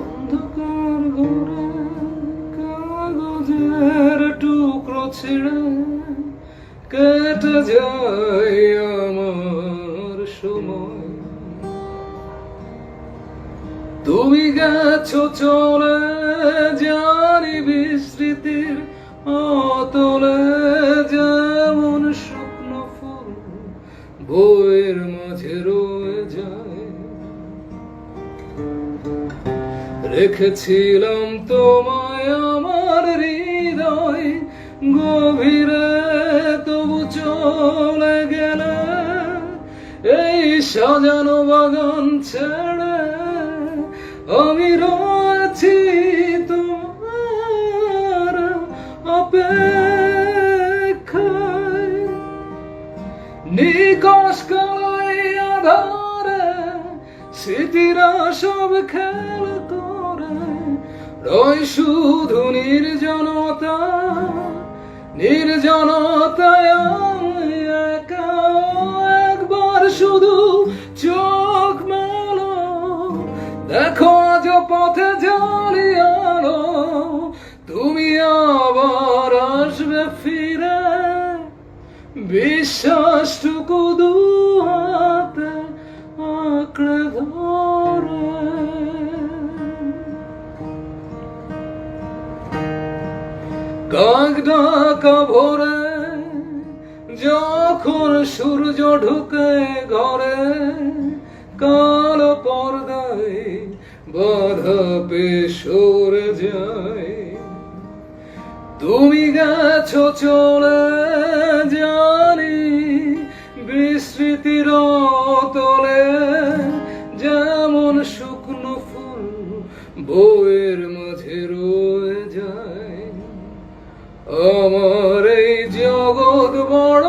অন্ধকার ঘরে কাগজের টুকরো ছিঁড়ে কেটে যায় আমার সময়। তুমি গেছো চলে জানি বিস্মৃতির অতলে, যেমন শুকনো ফুল বইয়ের মাঝে রয়ে যায়। রেখেছিলাম তোমায় আমার হৃদয় গভীরে, তবু চলে গেলে এই সাজানো বাগান ছেড়ে। আমি রয়েছি তোমার অপেক্ষায়, নিকশ কালাই আধারে স্মৃতিরা সব খেল করে। রয় শুধু নির্জনতা, নির্জনতায় আমি একা। একবার শুধু চোখ মেলো, দেখো আজ পথে জ্বালিয়ালো। তুমি আবার আসবে ফিরে, বিশ্বাসটুকু দু হাতে আঁকড়ে ধরে। কাক ডাকা ভোরে যখন সূর্য ঢুকে ঘরে, কালো পর্দায় বাধা পেয়ে সরে যায়। তুমি গেছো চলে জানি বিস্মৃতির তলে, যেমন শুকনো ফুল বইয়ের মাঝে রয়ে যায়। আমার এই জগৎ বড়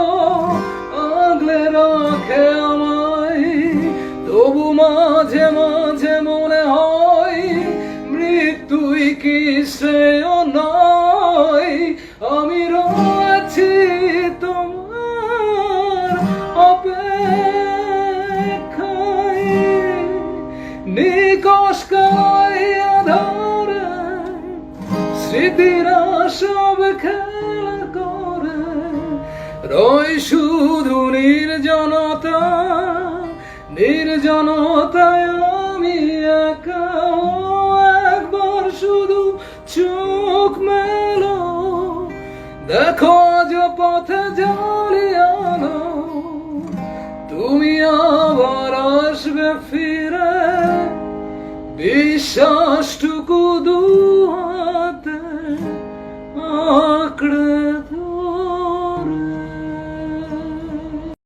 আগলে রাখে আমায়, তবু মাঝে মাঝে মনে হয় মৃত্যুই কি শ্রেয় নয়। আমি রয়েছি তোমার অপেক্ষায়, নিকশ কালাই আধারে স্মৃতিরা সব খেলা করে। রয় শুধু নির্জনতা, নির্জনতায় আমি একা। একবার শুধু চোখ মেলো, দেখো আজ পথে জ্বালিয়ালো। তুমি আবার আসবে ফিরে, বিশ্বাসটুকু দু হাতে আঁকড়ে